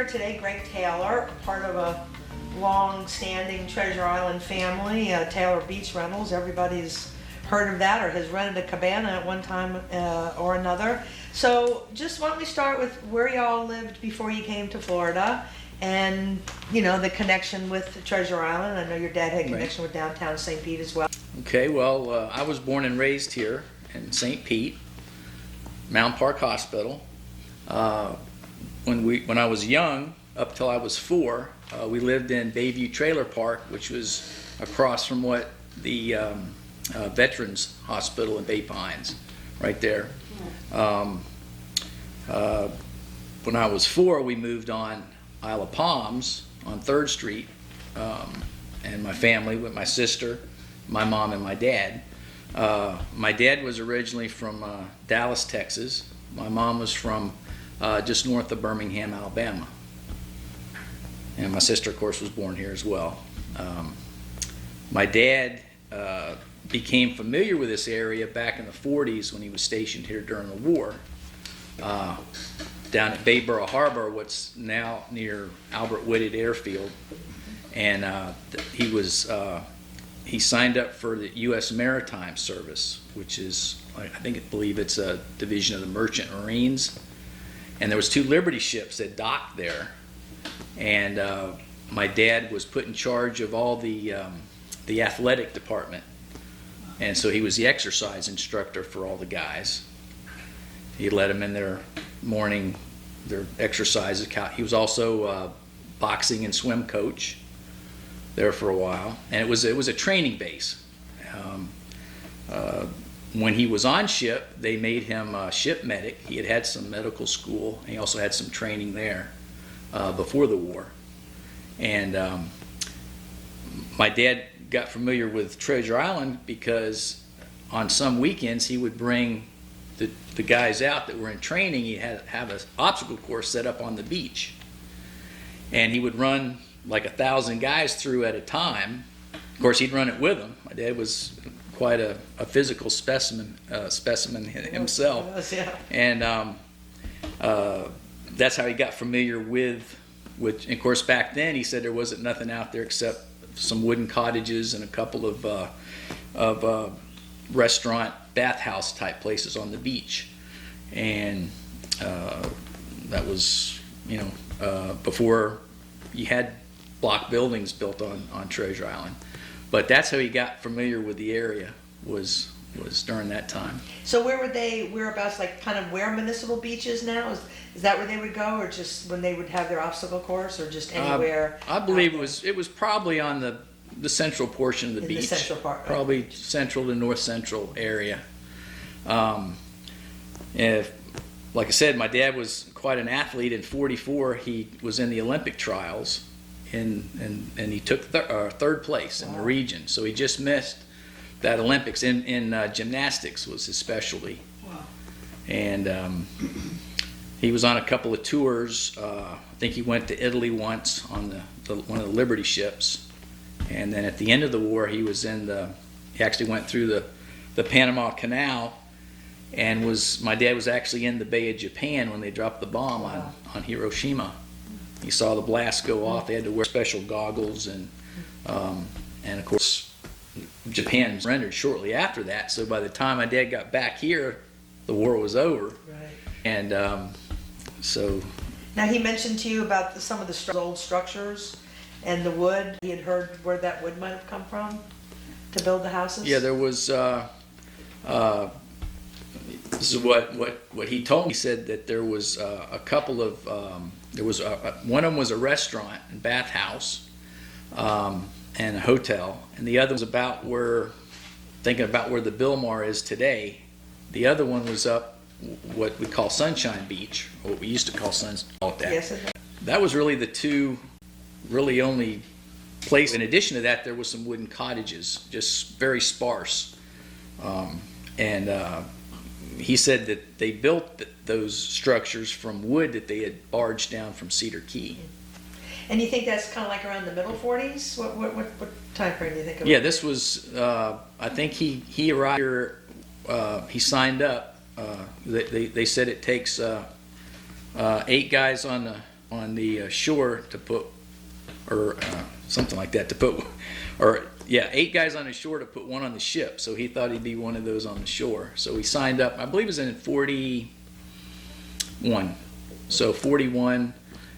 here today, Greg Taylor, part of a long-standing Treasure Island family, Taylor Beach Rentals. Everybody's heard of that or has rented a cabana at one time or another. So just why don't we start with where y'all lived before you came to Florida, and you know, the connection with Treasure Island. I know your dad had a connection with downtown St. Pete as well. Okay, well, I was born and raised here in St. Pete, Mountain Park Hospital. When I was young, up till I was 4, we lived in Bayview Trailer Park, which was across from what the Veterans Hospital in Bay Pines, right there. When I was 4, we moved on Isle of Palms on 3rd Street, and my family with my sister, my mom, and my dad. My dad was originally from Dallas, Texas. My mom was from just north of Birmingham, Alabama. And my sister, of course, was born here as well. My dad became familiar with this area back in the 40s when he was stationed here during the war. Down at Bayboro Harbor, what's now near Albert Whitted Airfield. And he signed up for the U.S. Maritime Service, which is, I believe it's a division of the Merchant Marines. And there was 2 Liberty ships that docked there. And my dad was put in charge of all the athletic department. And so he was the exercise instructor for all the guys. He led them in their morning, their exercises. He was also boxing and swim coach there for a while, and it was a training base. When he was on ship, they made him a ship medic. He had some medical school, and he also had some training there before the war. And my dad got familiar with Treasure Island because on some weekends he would bring the guys out that were in training. He had have an obstacle course set up on the beach, and he would run like 1,000 guys through at a time. Of course, he'd run it with them. My dad was quite a physical specimen himself. Yes, yeah. And that's how he got familiar with. And of course, back then he said there wasn't nothing out there except some wooden cottages and a couple of restaurant, bathhouse type places on the beach. And that was, before you had block buildings built on Treasure Island. But that's how he got familiar with the area, was during that time. So whereabouts, like kind of where Municipal Beach is now? Is that where they would go, or just when they would have their obstacle course, or just anywhere? I believe it was probably on the central portion of the beach. The central part, right? Probably central to north central area. Like I said, my dad was quite an athlete. In '44, he was in the Olympic trials, and he took 3rd place in the region. So he just missed that Olympics. In gymnastics was his specialty. Wow. And he was on a couple of tours. I think he went to Italy once on one of the Liberty ships. And then at the end of the war, he actually went through the Panama Canal, and my dad was actually in the Bay of Japan when they dropped the bomb on Hiroshima. He saw the blast go off. They had to wear special goggles, and of course, Japan surrendered shortly after that. So by the time my dad got back here, the war was over. Right. And so. Now, he mentioned to you about some of the old structures and the wood. He had heard where that wood might have come from to build the houses? Yeah, there was, this is what he told me. He said that there was a couple of, one of them was a restaurant and bathhouse and a hotel, and the other was thinking about where the Bilmar is today. The other one was up what we call Sunshine Beach, or what we used to call that. Yes. That was really the 2 really only places. In addition to that, there was some wooden cottages, just very sparse. And he said that they built those structures from wood that they had barged down from Cedar Key. And you think that's kind of like around the middle 40s? What time frame do you think of? Yeah, this was, I think he arrived here, he signed up. They said it takes 8 guys on on the shore to put, or something like that, to put, or yeah, 8 guys on the shore to put 1 on the ship. So he thought he'd be one of those on the shore. So he signed up, I believe it was in 41. So 41,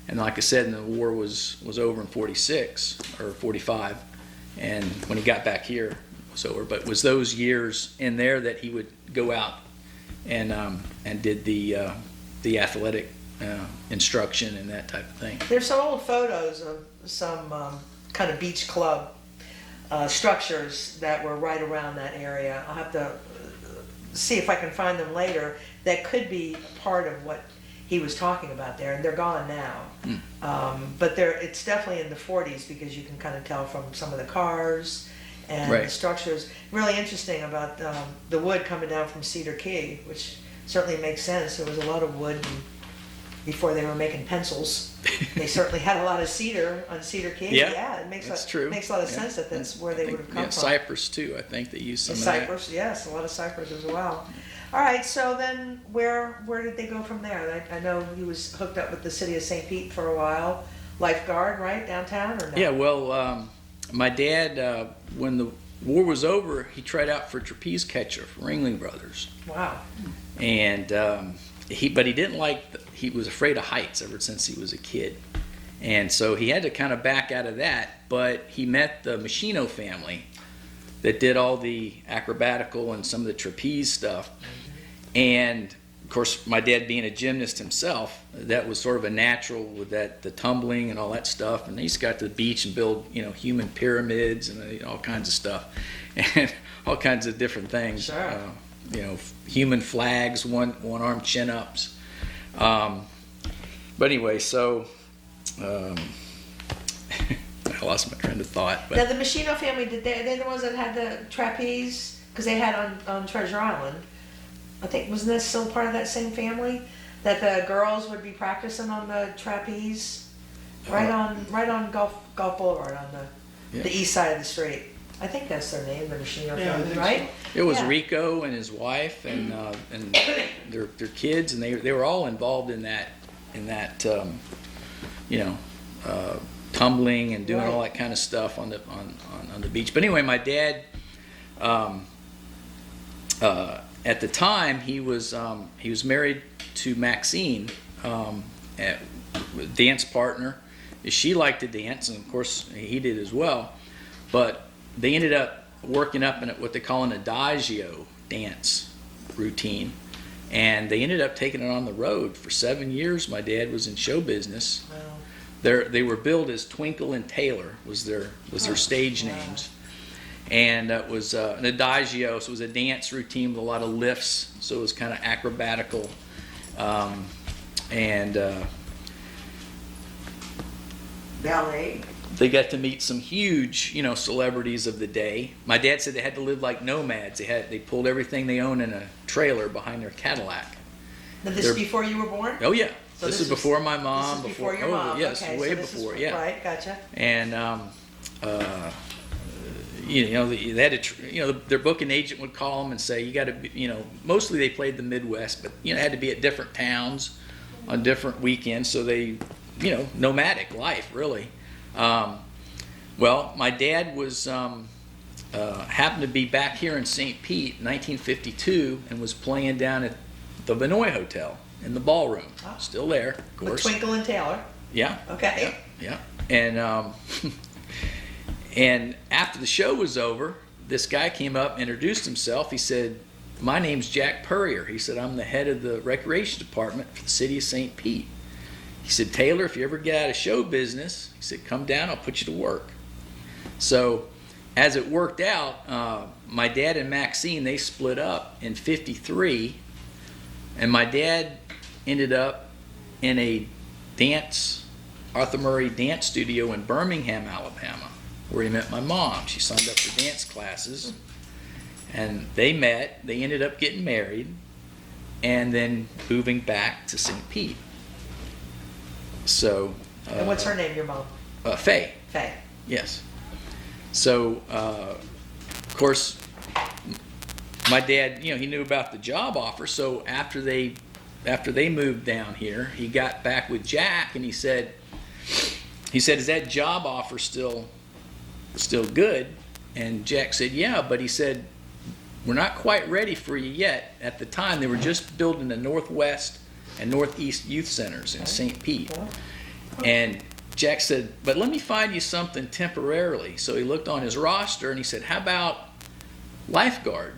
and like I said, and the war was over in 46 or 45. And when he got back here, it was over. But it was those years in there that he would go out and did the athletic instruction and that type of thing. There's some old photos of some kind of beach club structures that were right around that area. I'll have to see if I can find them later. That could be part of what he was talking about there, and they're gone now. But it's definitely in the 40s because you can kind of tell from some of the cars and Right. the structures. Really interesting about the wood coming down from Cedar Key, which certainly makes sense. There was a lot of wood before they were making pencils. They certainly had a lot of cedar on Cedar Key. Yeah, it makes that's a, true. makes a lot of Yeah. sense that that's where they would have come Yeah, from. Cypress too. I think they used some And of that. Cypress, yes, a lot of Cypress as well. All right, so then where did they go from there? I know he was hooked up with the city of St. Pete for a while, lifeguard, right, downtown, or no? Yeah, well, my dad, when the war was over, he tried out for trapeze catcher for Ringling Brothers, Wow. and he didn't like. He was afraid of heights ever since he was a kid, and so he had to kind of back out of that. But he met the Machino family that did all the acrobatical and some of the trapeze stuff. And of course, my dad being a gymnast himself, that was sort of a natural with the tumbling and all that stuff. And he used to go out to the beach and build, human pyramids and all kinds of stuff, and all kinds of different things. Sure. Human flags, one-arm chin-ups. But anyway, so I lost my train of thought. But Now, the Machino family, they're the ones that had the trapeze? Because they had on Treasure Island. I think, wasn't that still part of that same family? That the girls would be practicing on the trapeze? Right on Gulf Boulevard on Yeah. the east side of the street. I think that's their name, the Machino Yeah, I family, think right? it was Yeah. Rico and his wife and their kids, and they were all involved in that tumbling and doing all Right. that kind of stuff on the beach. But anyway, my dad, at the time he was married to Maxine, dance partner. She liked to dance, and of course he did as well. But they ended up working up in what they call an adagio dance routine, and they ended up taking it on the road for 7 years. My dad was in show business. Wow. They were billed as Twinkle and Taylor was their stage wow. names, and it was an adagio, so it was a dance routine with a lot of lifts, so it was kind of acrobatical, and Ballet. they got to meet some huge, celebrities of the day. My dad said they had to live like nomads. They pulled everything they owned in a trailer behind their Cadillac. Now, this They're- is before you were born? Oh yeah, So this this is before my This mom. is before your mom. Yes, Okay, way so this is before. Yeah. Right, gotcha. And they had to, their booking agent would call them and say, you got to, mostly they played the Midwest, but it had to be at different towns on different weekends, so they, nomadic life really. Well, my dad was happened to be back here in St. Pete, 1952, and was playing down at the Vinoy Hotel in the ballroom, Ah. still there, of With course. Twinkle and Taylor. Yeah. Okay. Yeah. And and after the show was over, this guy came up, introduced himself. He said, "My name's Jack Purrier." He said, "I'm the head of the recreation department for the city of St. Pete." He said, "Taylor, if you ever get out of show business," he said, "come down, I'll put you to work." So as it worked out, my dad and Maxine, they split up in 53, and my dad ended up in a Arthur Murray dance studio in Birmingham, Alabama, where he met my mom. She signed up for dance classes, and they met. They ended up getting married, and then moving back to St. Pete. So. And what's her name, your mom? Faye. Faye. Yes. So, of course, my dad, he knew about the job offer. So after they after they moved down here, he got back with Jack and he said, is that job offer still good? And Jack said, yeah, but he said, we're not quite ready for you yet. At the time, they were just building the Northwest and Northeast Youth Centers in St. Pete. And Jack said, but let me find you something temporarily. So he looked on his roster and he said, how about lifeguard?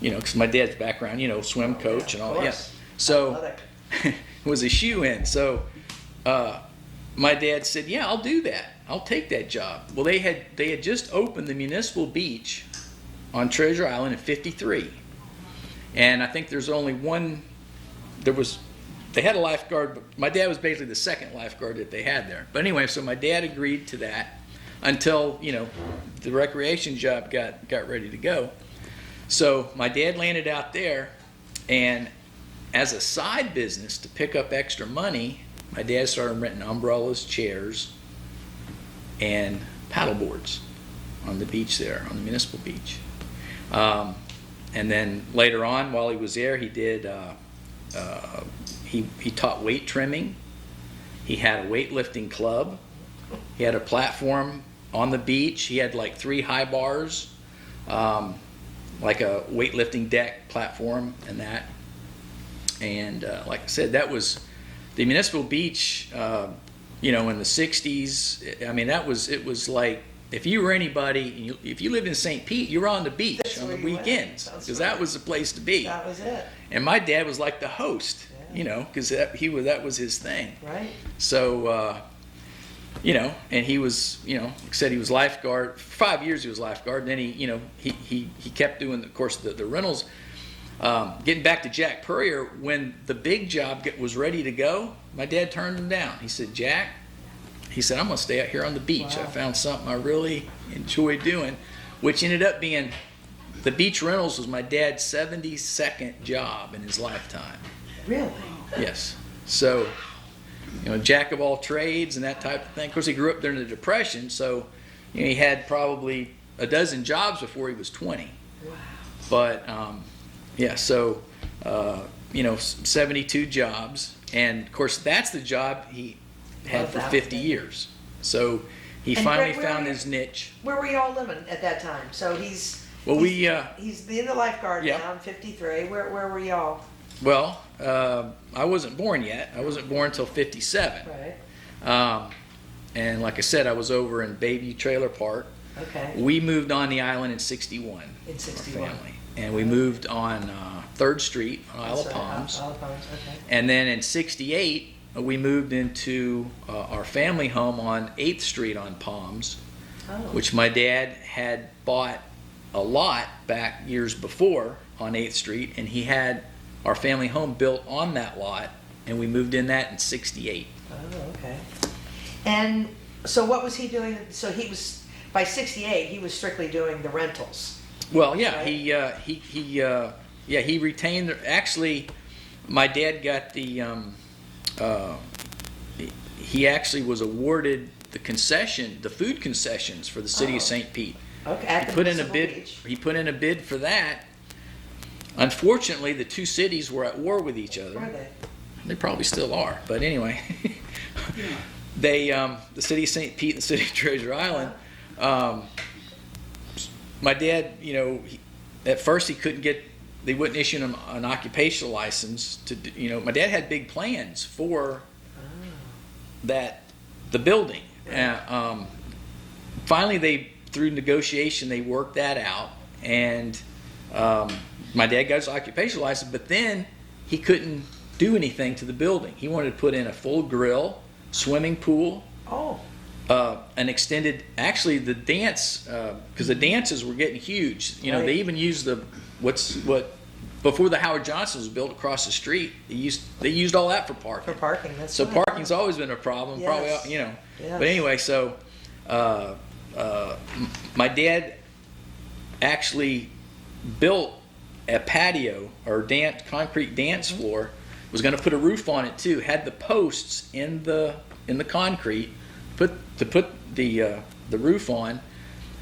You know, because my dad's background, you know, swim coach and all that. Yeah. So it was a shoe-in. So my dad said, yeah, I'll do that. I'll take that job. Well, they had just opened the municipal beach on Treasure Island in '53. And I think there's only one, they had a lifeguard, but my dad was basically the second lifeguard that they had there. But anyway, so my dad agreed to that until, you know, the recreation job got ready to go. So my dad landed out there, and as a side business to pick up extra money, my dad started renting umbrellas, chairs, and paddle boards on the beach there, on the municipal beach. And then later on, while he was there, he did, he taught weight trimming. He had a weightlifting club. He had a platform on the beach. He had like 3 high bars, like a weightlifting deck platform and that. And like I said, that was the municipal beach, you know, in the 60s. I mean, it was like, if you were anybody, if you lived in St. Pete, you were on the beach on the weekends, because that was the place to be. That was it. And my dad was like the host, you know, because that was his thing. Right. So, you know, and he was, you know, like I said, he was lifeguard. For 5 years he was lifeguard. And then he, you know, he kept doing, of course, the rentals. Getting back to Jack Purrier, when the big job was ready to go, my dad turned him down. He said, Jack, he said, I'm going to stay out here on the beach. Wow. I found something I really enjoy doing, which ended up being, the beach rentals was my dad's 72nd job in his lifetime. Really? Yes. So, you know, jack of all trades and that type of thing. Of course, he grew up during the Depression, so, you know, he had probably a dozen jobs before he was 20. Wow. But, yeah, so, you know, 72 jobs. And, of course, that's the job he had for 50 years. So he And finally where found were you- his niche. Where were you all living at that time? So he's being the lifeguard Yep. now. I'm 53. Where were y'all? Well, I wasn't born yet. I wasn't born until 57. Right. And like I said, I was over in Bayview Trailer Park. Okay. We moved on the island in 61. In our 61. family. And we moved on 3rd Street on Isle of So, Palms. Isle of Palms. Okay. And then in 68, we moved into our family home on 8th Street on Palms, Oh. which my dad had bought a lot back years before on 8th Street, and he had our family home built on that lot, and we moved in that in 68. Oh, okay. And so what was he doing? So he was, by 68, he was strictly doing the rentals. Well, yeah, Right. he retained, actually, my dad got he actually was awarded the food concessions for the city Oh. of St. Pete. Okay. At He the put in a municipal bid. beach. He put in a bid for that. Unfortunately, the two cities were at war with each other. Were they? They probably still are, but anyway, the city of St. Pete and the city of Treasure Island. My dad, you know, at first he couldn't get. They wouldn't issue him an occupational license to. You know, my dad had big plans for the building. Finally, through negotiation, they worked that out, and my dad got his occupational license, but then he couldn't do anything to the building. He wanted to put in a full grill, swimming pool, Oh. an extended, actually the dance, because the dances were getting huge. You know, Right. they even used before the Howard Johnson was built across the street, they used all that for parking. For parking. That's So right. parking's always been a problem, Yes. probably, you know. Yes. But anyway, so my dad actually built a patio or concrete dance Mm-hmm. floor. Was going to put a roof on it too. Had the posts in the concrete, put the roof on,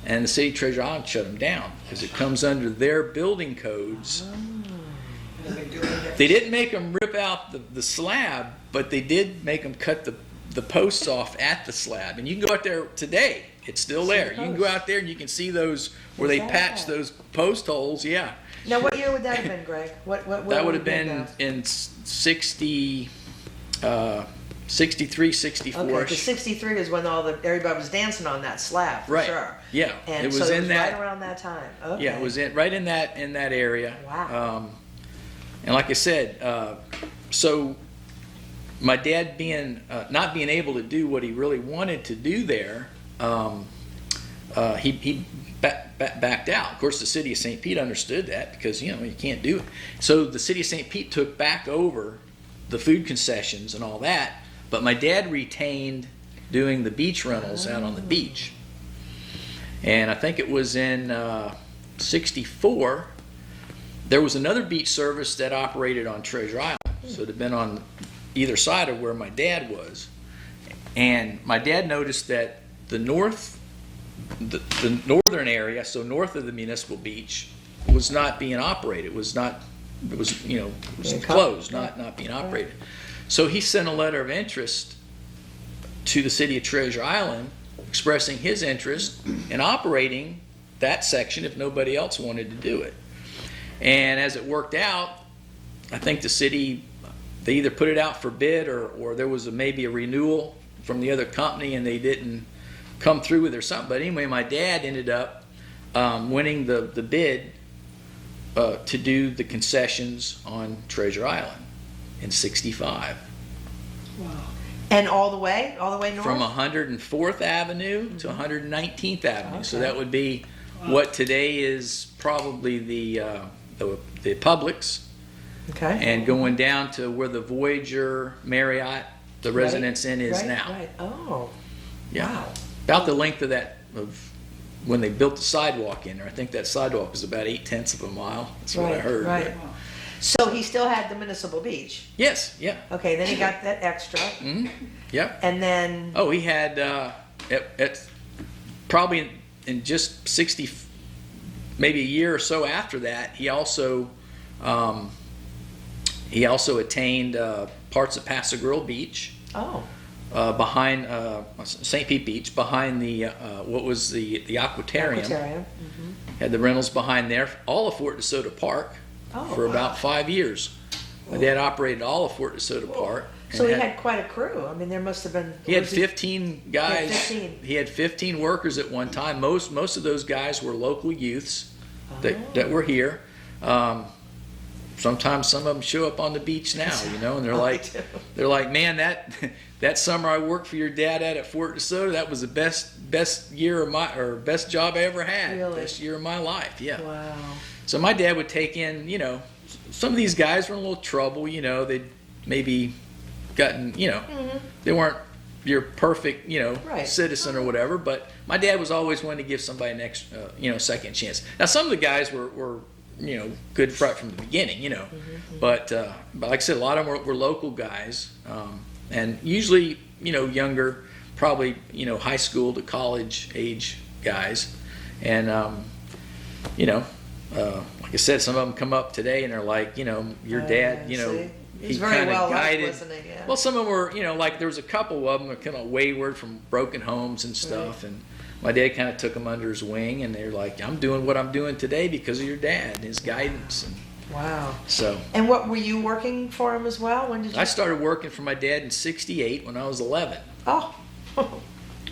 and the city of Treasure Island shut them down because it comes under their building codes. They've been doing it. They didn't make them rip out the slab, but they did make them cut the posts off at the slab. And you can go out there today. It's still there. You can go out there and you can see those where they patch those post holes. Yeah. Now, what year would that have been, Greg? What That would have been in 60, 63, 64. Okay, because 63 was when everybody was dancing on that slab, for Right. sure. Yeah. And it was so it in was that. right around that time. Okay. Yeah, it was right in that area. Wow. And like I said, so my dad not being able to do what he really wanted to do there, he backed out. Of course, the city of St. Pete understood that because you can't do it. So the city of St. Pete took back over the food concessions and all that, but my dad retained doing the beach rentals out on the beach. And I think it was in 64, there was another beach service that operated on Treasure Island. So it had been on either side of where my dad was. And my dad noticed that the northern area, so north of the municipal beach, was not being operated. It was closed, not being operated. So he sent a letter of interest to the city of Treasure Island expressing his interest in operating that section if nobody else wanted to do it. And as it worked out, I think the city, they either put it out for bid or there was maybe a renewal from the other company and they didn't come through with it or something. But anyway, my dad ended up winning the bid to do the concessions on Treasure Island in 65. Wow. And all the way north? From 104th Avenue to 119th Avenue. Okay. So that would be what today is probably the Publix. Okay. And going down to where the Voyager Marriott, the Residence Inn is now. Right. Oh. Yeah. Wow. About the length of that, of when they built the sidewalk in there. I think that sidewalk was about 8/10 of a mile. That's what I heard. Right. So he still had the municipal beach. Yes, yeah. Okay, then he got that extra. Mm-hmm. Yep. And then. Oh, he had, at probably in just 60, maybe a year or so after that, he also attained parts of Paso Grill Beach. Oh. Behind St. Pete Beach, behind the what was the Aquatarium. Aquatarium. Mm-hmm. Had the rentals behind there, all of Fort DeSoto Park for about 5 years. My dad operated all of Fort DeSoto Park. So he had quite a crew. I mean, there must have been. He had 15 guys. 15. He had 15 workers at one time. Most of those guys were local youths that were here. Sometimes some of them show up on the beach now, and they're like, man, that summer I worked for your dad at Fort DeSoto, that was the best year of best job I ever had. Really? Best year of my life. Yeah. Wow. So my dad would take in, some of these guys were in a little trouble, they'd maybe gotten, they weren't your perfect, citizen or whatever, but my dad was always wanting to give somebody an extra, second chance. Now some of the guys were good right from the beginning, but like I said, a lot of them were local guys, and usually, younger, probably, high school to college age guys, and like I said, some of them come up today and they're like, your dad, he kind of guided. Yeah. Well, some of them were, like there was a couple of them that kind of wayward from broken homes and stuff, and my dad kind of took them under his wing, and they're like, I'm doing what I'm doing today because of your dad and his guidance. And wow. so. And what were you working for him as well? When did you? I started working for my dad in '68 when I was 11. Oh.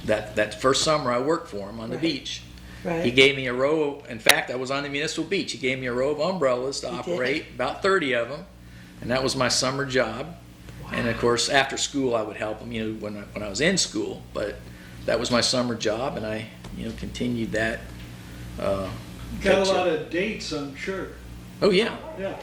That first summer I worked for him on the beach. Right. He gave me a row. In fact, I was on the municipal beach. He gave me a row of umbrellas to operate, about 30 of them, and that was my summer job. Wow. And of course, after school, I would help him. When I was in school, but that was my summer job, and I continued that. Got a lot of dates, I'm sure. Oh yeah. Yeah.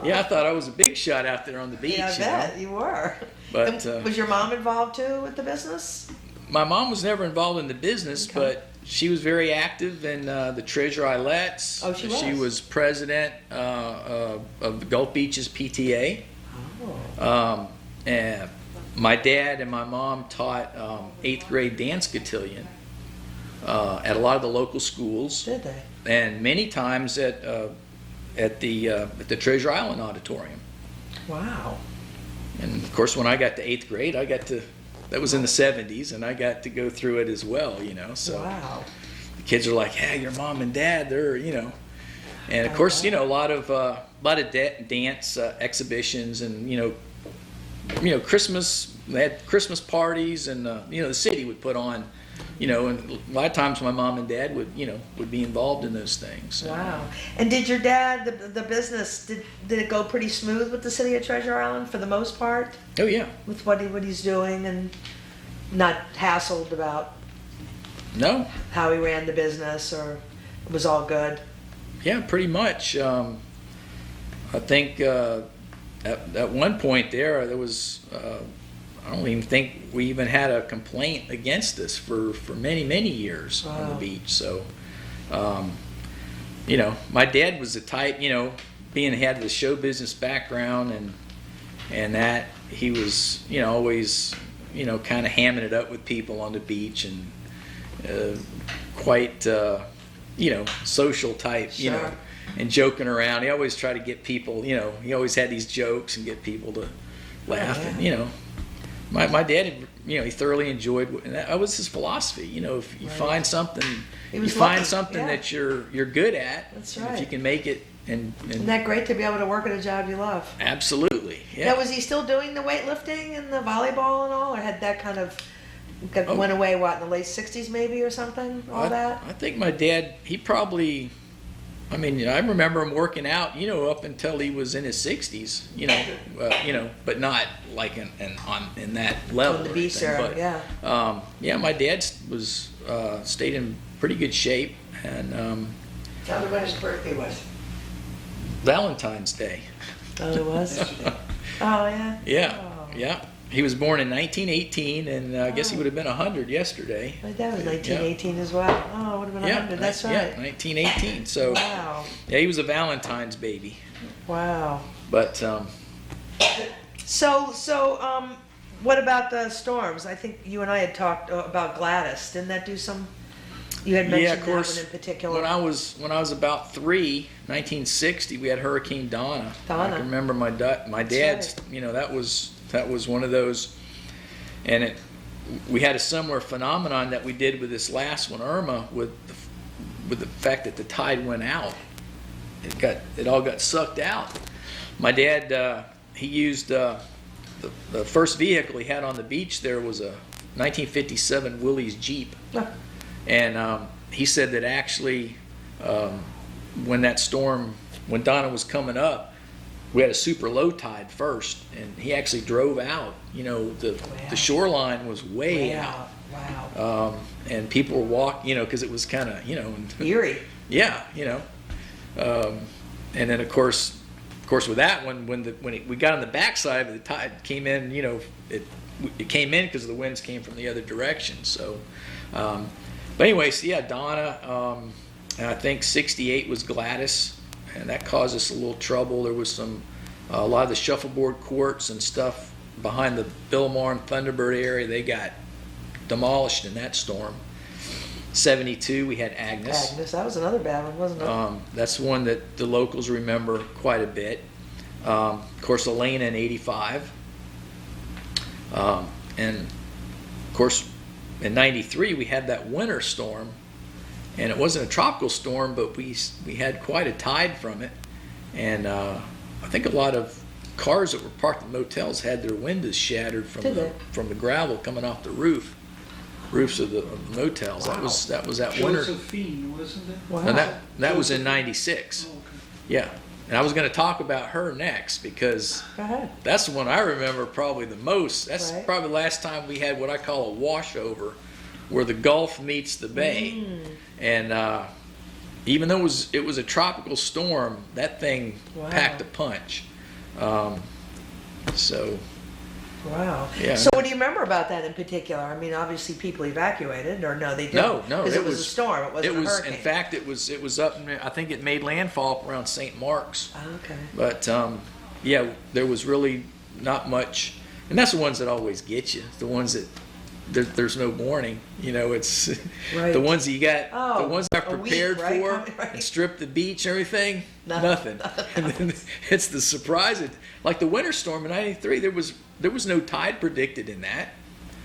Yeah, I thought I was a big shot out there on the beach. Yeah, I bet you were. But And was your mom involved too with the business? my mom was never involved in the business, but she was very active in the Treasure Islets. Oh, she was? She was president of the Gulf Beaches PTA. Oh. And my dad and my mom taught 8th grade dance cotillion at a lot of the local schools. Did they? And many times at at the Treasure Island Auditorium. Wow. And of course, when I got to 8th grade, that was in the 70s, and I got to go through it as well, So Wow. the kids are like, "Hey, your mom and dad, they're," And of course, a lot of dance exhibitions, and Christmas. They had Christmas parties, and the city would put on, and a lot of times my mom and dad would be involved in those things. Wow. And did your dad, the business, did it go pretty smooth with the city of Treasure Island for the most part? Oh yeah. With what he's doing, and not hassled about No. how he ran the business, or it was all good? Yeah, pretty much. I think at one point there was. I don't even think we even had a complaint against us for many years on the Wow. beach. So, my dad was the type, being he had the show business background and that he was, always, kind of hamming it up with people on the beach, and quite, social type, Sure. and joking around. He always tried to get people, he always had these jokes and get people to laugh, yeah. and my dad, he thoroughly enjoyed, and that was his philosophy. If you Right. find something, He you was find lucky, something yeah. that you're good at. That's and if right. you can make it, and Isn't that great to be able to work at a job you love? absolutely, yeah. Now, was he still doing the weightlifting and the volleyball and all, or had that kind of Oh. went away, what, in the late 60s maybe, or something, all that? I think my dad, he probably, I remember him working out, up until he was in his 60s, but not like in that level. On the or beach anything. there, But, yeah, my dad was stayed in pretty good shape, and Tell me when his birthday was. Valentine's Day. Oh, it was? Oh, yeah? Yeah, Oh. yeah. He was born in 1918, and I guess he would have been 100 yesterday. My dad was 1918 as well. Oh, it would have been 100, that's Yeah, right. 1918. So, Wow, yeah, he was a Valentine's baby. wow. But, So, what about the storms? I think you and I had talked about Gladys. Didn't that do some? You had mentioned of course, that one in particular. when I was about 3, 1960, we had Hurricane Donna. Donna. I can remember my dad's. That was one of those, and we had a similar phenomenon that we did with this last one, Irma, with the fact that the tide went out. It all got sucked out. My dad, he used the first vehicle he had on the beach there was a 1957 Willys Jeep. Oh, And he said that actually, when Donna was coming up, we had a super low tide first, and he actually drove out. The shoreline was way out, Wow. and people were walking, because it was kind of, Eerie. yeah, and then of course with that one, we got on the backside, the tide came in, it came in because the winds came from the other direction. So. But anyway, so yeah, Donna, and I think 68 was Gladys, and that caused us a little trouble. There was a lot of the shuffleboard courts and stuff behind the Bilmar and Thunderbird area, they got demolished in that storm. 72, we had Agnes. Agnes, that was another bad one, wasn't it? That's one that the locals remember quite a bit. Of course, Elena in 85. And of course, in 93, we had that winter storm, and it wasn't a tropical storm, but we had quite a tide from it. And I think a lot of cars that were parked in motels had their windows shattered Did they? from the gravel coming off the roofs of the motels. Wow. That was that winter. Josephine, wasn't it? Wow. And that was in 96. Oh, okay. Yeah. And I was going to talk about her next because Go ahead. that's the one I remember probably the most. That's Right. probably the last time we had what I call a washover, where the Gulf meets the Bay. And even though it was a tropical storm, that thing Wow. packed a punch. So Wow. Yeah. So what do you remember about that in particular? I mean, obviously people evacuated, or no, they didn't. no, because it was a storm. It wasn't a hurricane. in fact, it was up. I think it made landfall up around St. Mark's. Okay. But yeah, there was really not much, and that's the ones that always get you. The ones that there's no warning. It's Right. the ones that you got, Oh, the ones that are a week, prepared right? for Right. and strip the beach and everything, Nothing. nothing. And then it's the surprise. Like the winter storm in '93, there was no tide predicted in that.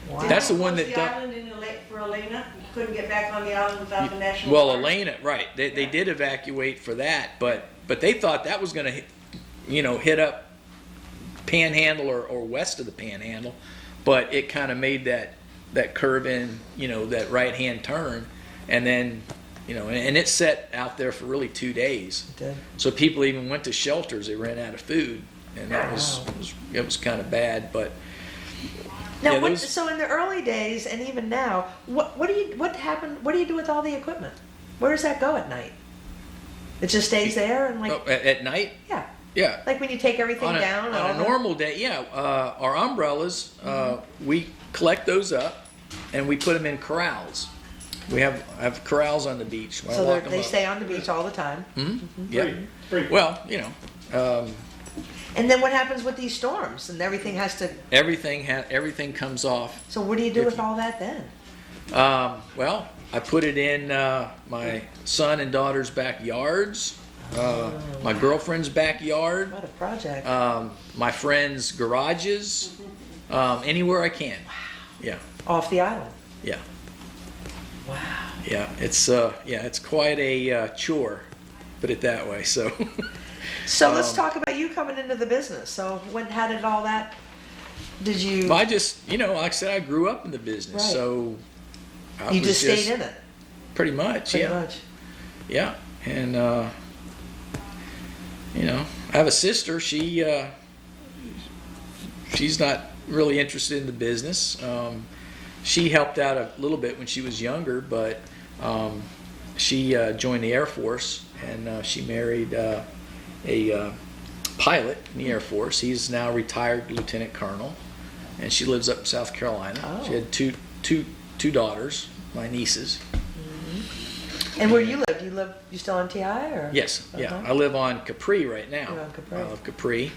Wow. That's the one Close that the dumped. island for Elena? You couldn't get back on the island without the national Well, guard? Elena, right? They did evacuate for that, but they thought that was going to, hit up Panhandle or west of the Panhandle, but it kind of made that curve in, that right hand turn, and then, and it set out there for really 2 days. It did. So people even went to shelters. They ran out of food, and that was it was kind of bad, but. Now, Yeah, those- so in the early days and even now, what happened? What do you do with all the equipment? Where does that go at night? It just stays there and like, Oh, at night, yeah, yeah. like when you take everything down. all On a the- normal day, yeah, our umbrellas, we collect those up and we put them in corrals. We have corrals on the beach. I So lock 'em they up. stay on the beach all the time. Yeah. Free. Well, And then what happens with these storms? And everything has to. everything comes off. So what do you do If with you- all that then? Well, I put it in my son and daughter's backyards, my girlfriend's backyard, What a project. my friends' garages, anywhere I can. Yeah. Off the island. Yeah. Wow. Yeah, it's quite a chore, put it that way. So, So let's talk about you coming into the business. So how did all that? Did you? I just, like I said, I grew up in the business, Right. so I You was just stayed in it. pretty much. Pretty Yeah, much. yeah, and I have a sister. She's not really interested in the business. She helped out a little bit when she was younger, but she joined the Air Force and she married a pilot in the Air Force. He's now retired lieutenant colonel, and she lives up in South Carolina. Oh. She had two daughters, my nieces. And where you live? You still on TI or? Yes, yeah. Uh-huh. I live on Capri right now. You're on Capri. I love Capri.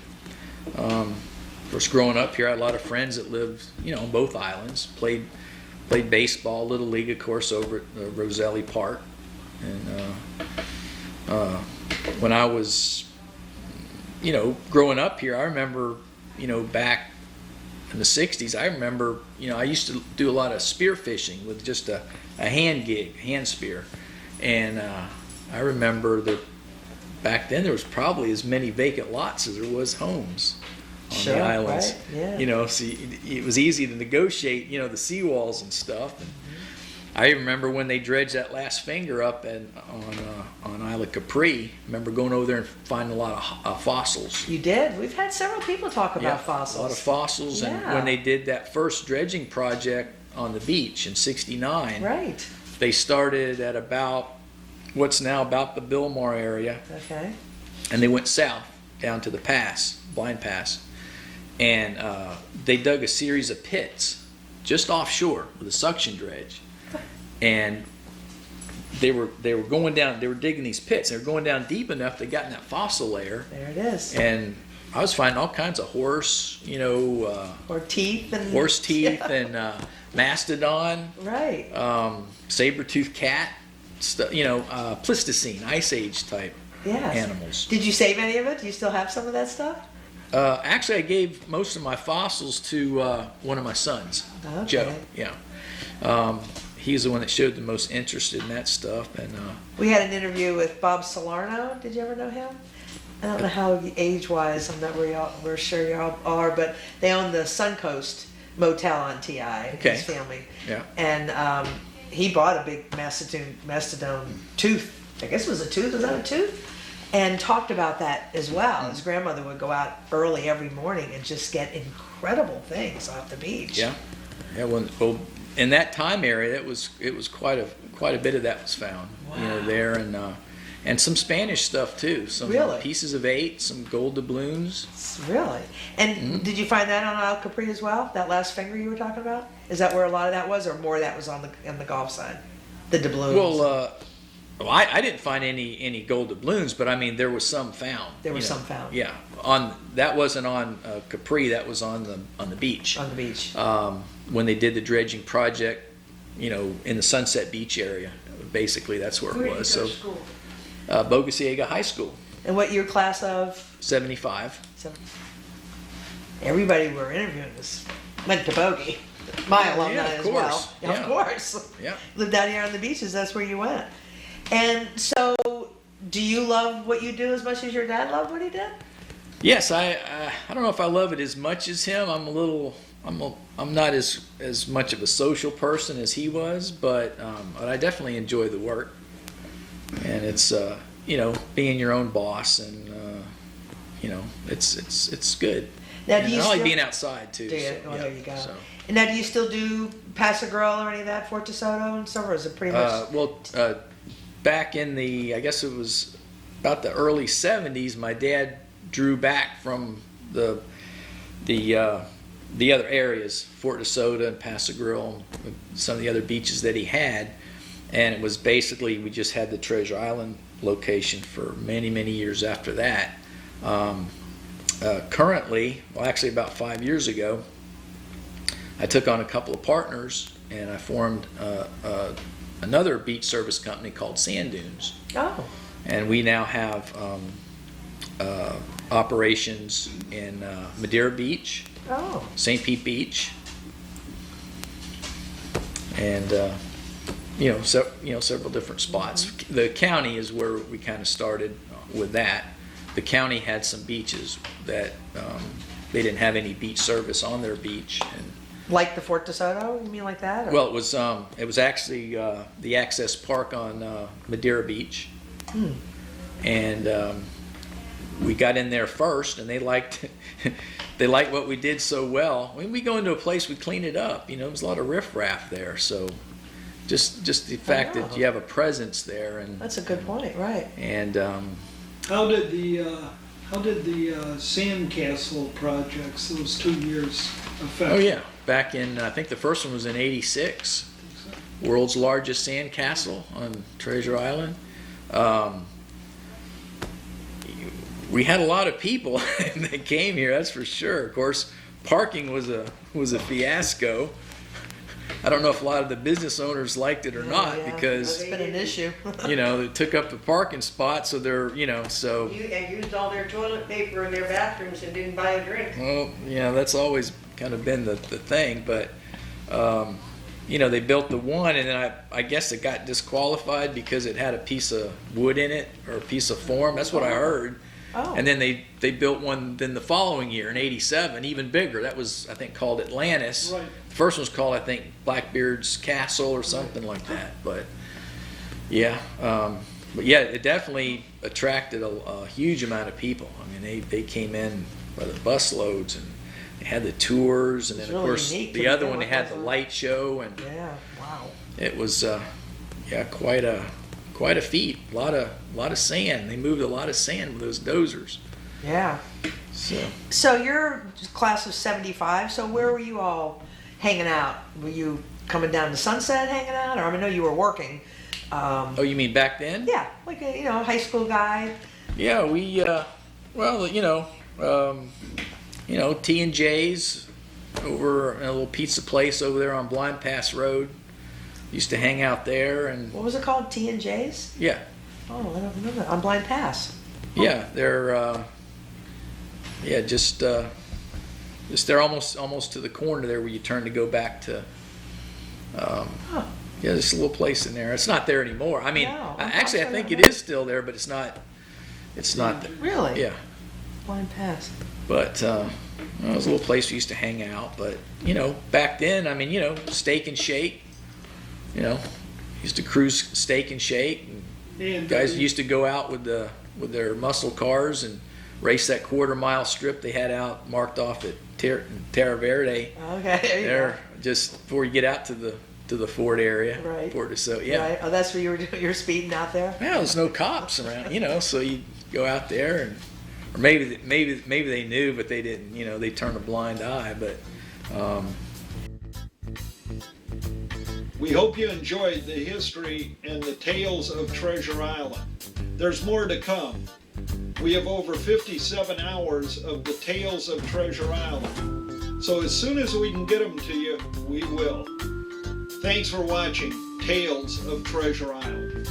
Of course, growing up here, I had a lot of friends that lived, on both islands. Played baseball, Little League, of course, over at Roselli Park. And when I was, growing up here, I remember, back in the 60s, I remember, I used to do a lot of spear fishing with just a hand spear. And I remember that back then there was probably as many vacant lots as there was homes on Sure, the islands. right, yeah. So it was easy to negotiate, the seawalls and stuff. And I remember when they dredged that last finger up and on Isla Capri. I remember going over there and finding a lot of fossils. You did. We've had several people talk about fossils. A lot of fossils. And Yeah. when they did that first dredging project on the beach in '69, Right. they started at about what's now about the Bilmar area, Okay. and they went south down to the pass, Blind Pass, and they dug a series of pits just offshore with a suction dredge, and they were going down. They were digging these pits. They were going down deep enough. They got in that fossil layer, There it is. and I was finding all kinds of horse, Or teeth and. horse teeth Yeah. and mastodon. Right. Saber-toothed cat, Pleistocene, Ice Age type Yes. animals. Did you save any of it? Do you still have some of that stuff? Actually, I gave most of my fossils to one of my sons, Okay. Joe. Yeah, he's the one that showed the most interest in that stuff, and We had an interview with Bob Salerno. Did you ever know him? I don't know how age-wise. I'm not we're sure you all are, but they own the Suncoast Motel on TI. Okay. His family. yeah, And he bought a big mastodon tooth. I guess it was a tooth. Was that a tooth? And talked about that as well. His grandmother would go out early every morning and just get incredible things off the beach. yeah. Well, in that time area, it was quite a bit of that was found, Wow. there, and some Spanish stuff too. Some Really? pieces of 8, some gold doubloons. Really? And Mm-hmm. did you find that on Isle Capri as well? That last finger you were talking about? Is that where a lot of that was, or more of that was on the Gulf side? The doubloons. Well, Well, I didn't find any gold doubloons, but I mean there was some found. There you was know. some found. Yeah, that wasn't on Capri. That was on the beach. On the beach. When they did the dredging project, in the Sunset Beach area. Basically, that's where Where it did you was. go So, to school? Bogosiega High School, And what year class of? 75. Everybody we were interviewing went to Bogey. My alumni Yeah, of as well. course. Yeah, Yeah. of course. Yeah. Lived out here on the beaches, that's where you went. And so, do you love what you do as much as your dad loved what he did? Yes, I don't know if I love it as much as him. I'm not as much of a social person as he was, but I definitely enjoy the work. And it's being your own boss, and it's good. Now, And do you I like still- being outside too. Do you? so, Oh, yeah, there you go. so. And now, do you still do Pass a Girl or any of that, Fort DeSoto and stuff, or is it pretty much? Back in I guess it was about the early '70s, my dad drew back from the other areas, Fort DeSoto and Pass a Girl, and some of the other beaches that he had, and it was basically we just had the Treasure Island location for many, many years after that. Currently, well, actually about 5 years ago, I took on a couple of partners and I formed another beach service company called Sand Dunes. Oh, And we now have operations in Madeira Beach, oh, St. Pete Beach, and several different spots. The county is where we kind of started with that. The county had some beaches that they didn't have any beach service on their beach, and like the Fort DeSoto? You mean like that? Or? well, it was actually the Access Park on Madeira Beach, and we got in there first, and they liked what we did so well. When we go into a place, we clean it up. There's a lot of riffraff there, so just the fact that you have a presence there, and That's a good point, right? and How did the sandcastle projects, those 2 years affect? oh yeah, back in I think the first one was in '86. World's largest sand castle on Treasure Island. We had a lot of people that came here, that's for sure. Of course, parking was a fiasco. I don't know if a lot of the business owners liked it or not, yeah. because It's been an issue. they took up the parking spot, so they're so. And used all their toilet paper in their bathrooms and didn't buy a drink. Well, that's always kind of been the thing, but they built the one, and then I guess it got disqualified because it had a piece of wood in it or a piece of form. That's what I heard. Oh. And then they built one then the following year in '87, even bigger. That was, I think, called Atlantis. Right. The first one was called, I think, Blackbeard's Castle or something like that. But yeah, it definitely attracted a huge amount of people. I mean, they came in by the bus loads, and they had the tours, and then It's of really course unique to the other begin one they with, had the wasn't it? light show, and Yeah, wow. it was quite a feat. A lot of sand. They moved a lot of sand with those dozers. Yeah. So you're class of 75, so where were you all hanging out? Were you coming down to Sunset hanging out? Or I know you were working. Oh, you mean back then? Yeah, like a high school guy. Yeah, we T&J's over in a little pizza place over there on Blind Pass Road. Used to hang out there, and What was it called? T&J's? yeah, Oh, I don't remember. On Blind Pass. yeah, they're just they're almost to the corner there where you turn to go back to. Huh. Yeah, there's a little place in there. It's not there anymore. I mean, No, actually, I I'm think sorry. it is still there, but it's not. It's not. Really? Yeah. Blind Pass. But it was a little place we used to hang out. But back then, I mean, Steak and Shake. Used to cruise Steak and Shake. And guys used to go out with their muscle cars and race that quarter-mile strip they had out marked off at Terra Verde. Okay, there you There, just before you get out to the Fort area. Right. Fort DeSoto. go. Yeah. Right. Oh, that's where you were doing your speeding out there? Well, there's no cops around, so you go out there, and or maybe they knew, but they didn't. They turned a blind eye. But We hope you enjoyed the history and the tales of Treasure Island. There's more to come. We have over 57 hours of the tales of Treasure Island. So as soon as we can get them to you, we will. Thanks for watching Tales of Treasure Island.